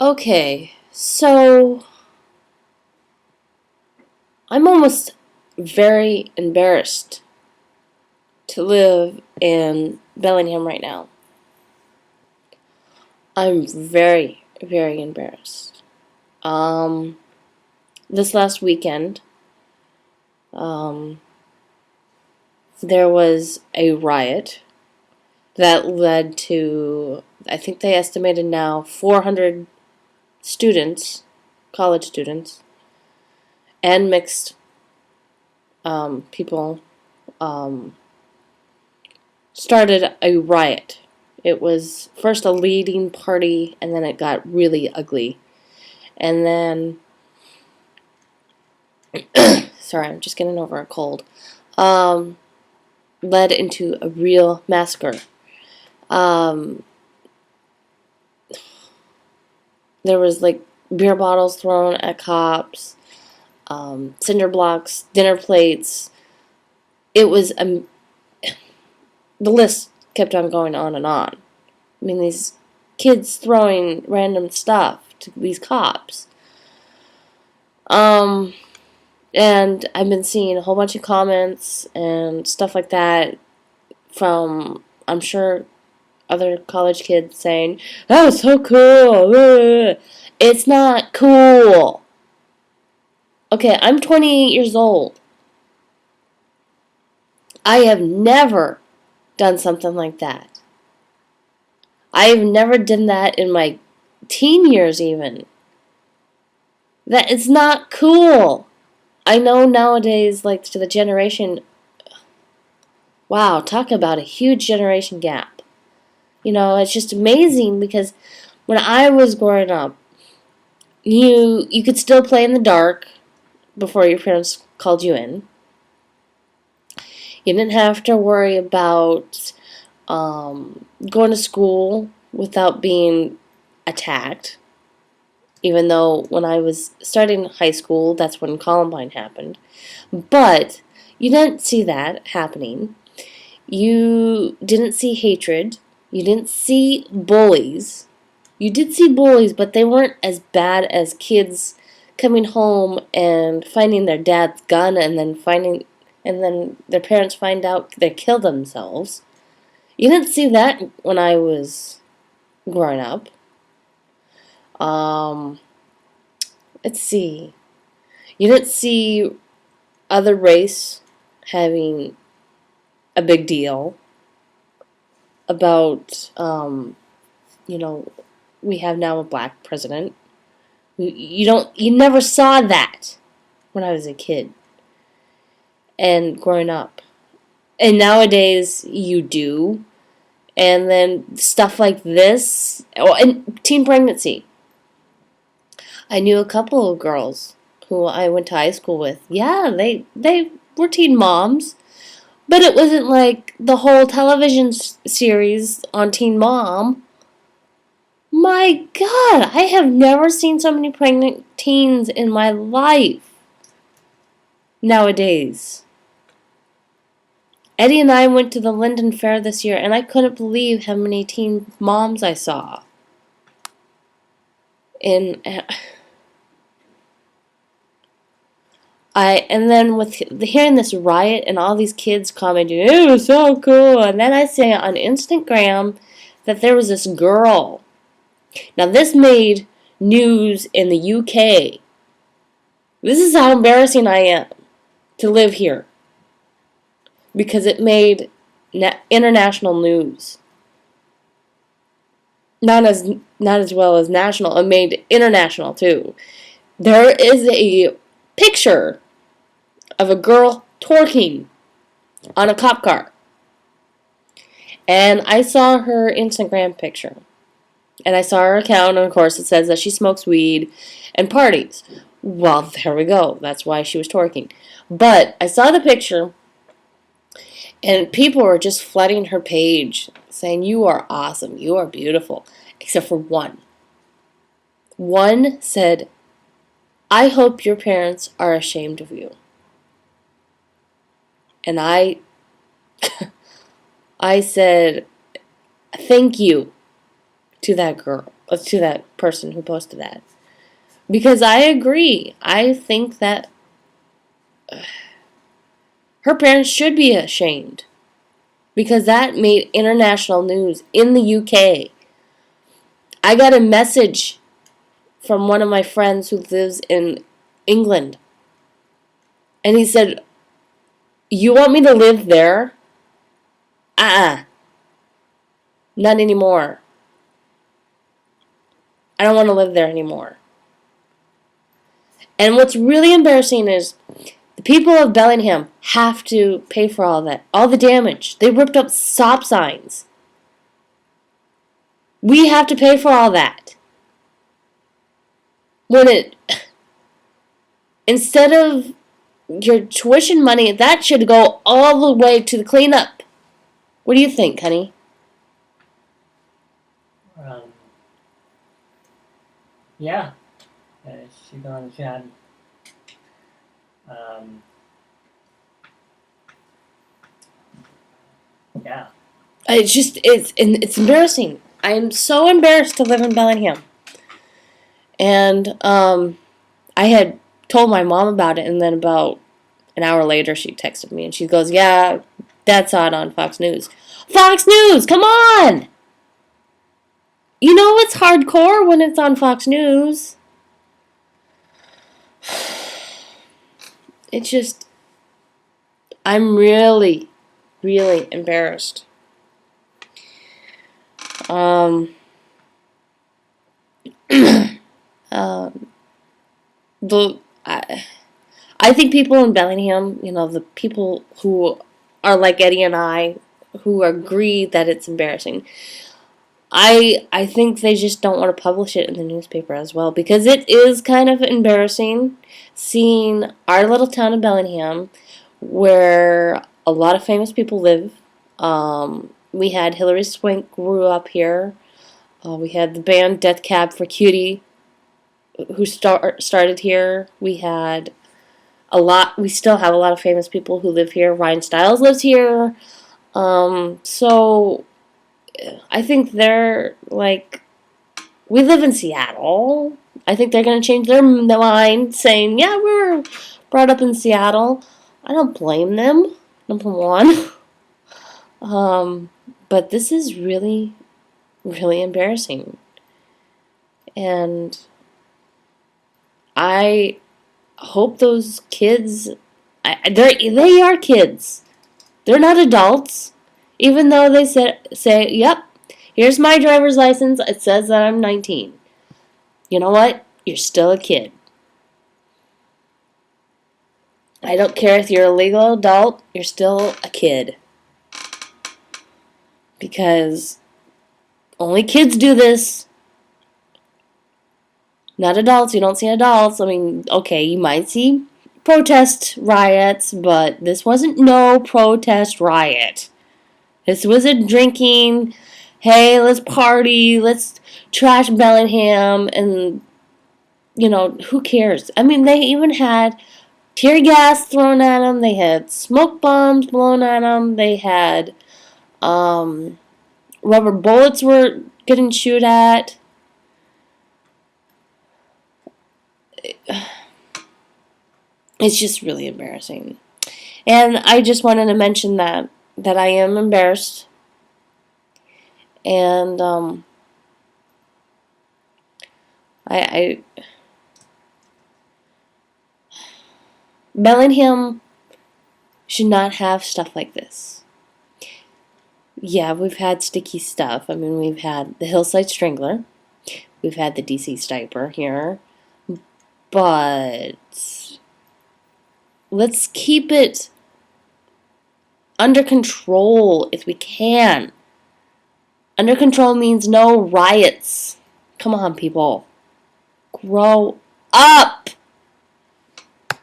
Okay, so I'm almost very embarrassed to live in Bellingham right now. I'm very, very embarrassed. This last weekend, um, there was a riot that led to, I think they estimated now, 400 students, college students, and mixed people started a riot. It was first a leading party, and then it got really ugly. And then, sorry, I'm just getting over a cold, led into a real massacre. There was like beer bottles thrown at cops, cinder blocks, dinner plates. It was the list kept on going on and on. I mean, these kids throwing random stuff to these cops. And I've been seeing a whole bunch of comments and stuff like that from, I'm sure, other college kids saying, "That was so cool." It's not cool. Okay, I'm 28 years old. I have never done something like that. I've never done that in my teen years even. That it's not cool. I know nowadays, like, to the generation, wow, talk about a huge generation gap. You know, it's just amazing because when I was growing up, you could still play in the dark before your parents called you in. You didn't have to worry about going to school without being attacked. Even though when I was starting high school, that's when Columbine happened. But you didn't see that happening. You didn't see hatred. You didn't see bullies. You did see bullies, but they weren't as bad as kids coming home and finding their dad's gun and then their parents find out they killed themselves. You didn't see that when I was growing up. Let's see. You didn't see other race having a big deal about, we have now a black president. You never saw that when I was a kid and growing up. And nowadays you do. And then stuff like this, and teen pregnancy. I knew a couple of girls who I went to high school with. Yeah, they were teen moms, but it wasn't like the whole television series on Teen Mom. My God, I have never seen so many pregnant teens in my life nowadays. Eddie and I went to the Linden Fair this year, and I couldn't believe how many teen moms I saw. And then with hearing this riot and all these kids commenting, "It was so cool," and then I say on Instagram that there was this girl. Now this made news in the UK. This is how embarrassing I am to live here, because it made international news. Not as well as national. It made international too. There is a picture of a girl twerking on a cop car. And I saw her Instagram picture. And I saw her account, and of course it says that she smokes weed and parties. Well, there we go. That's why she was twerking. But I saw the picture, and people were just flooding her page, saying, "You are awesome. You are beautiful." Except for one. One said, "I hope your parents are ashamed of you." And I said, "Thank you. to that girl, to that person who posted that. Because I agree. I think that her parents should be ashamed. Because that made international news in the UK. I got a message from one of my friends who lives in England. And he said, "You want me to live there?" Not anymore. I don't want to live there anymore. And what's really embarrassing is the people of Bellingham have to pay for all that, all the damage. They ripped up stop signs. We have to pay for all that. Instead of your tuition money, that should go all the way to the cleanup. What do you think, honey? Yeah. She's going to chat. Yeah. It's embarrassing. I am so embarrassed to live in Bellingham. And I had told my mom about it, and then about an hour later she texted me and she goes, "Yeah, Dad saw it on Fox News." Fox News, come on! You know it's hardcore when it's on Fox News. It's just, I'm really, really embarrassed. I think people in Bellingham, the people who are like Eddie and I, who agree that it's embarrassing, I think they just don't want to publish it in the newspaper as well, because it is kind of embarrassing seeing our little town of Bellingham, where a lot of famous people live. We had Hilary Swank grew up here. We had the band Death Cab for Cutie, who started here. We still have a lot of famous people who live here. Ryan Stiles lives here. So I think they're like, we live in Seattle. I think they're going to change their mind, saying, "Yeah, we were brought up in Seattle." I don't blame them, number one. But this is really, really embarrassing. And I hope those kids, they are kids. They're not adults. Even though they say, "Yep, here's my driver's license. It says that I'm 19. You know what? You're still a kid. I don't care if you're a legal adult. You're still a kid. Because only kids do this. Not adults. You don't see adults. I mean, okay, you might see protest riots, but this wasn't no protest riot. This was a drinking, hey, let's party, let's trash Bellingham, and, who cares? I mean, they even had tear gas thrown at them, they had smoke bombs blown at them, they had rubber bullets were getting shot at. It's just really embarrassing. And I just wanted to mention that I am embarrassed. And Bellingham should not have stuff like this. Yeah, we've had sticky stuff. I mean, we've had the Hillside Strangler. We've had the DC Stiper here. But let's keep it under control if we can. Under control means no riots. Come on, people. Grow up!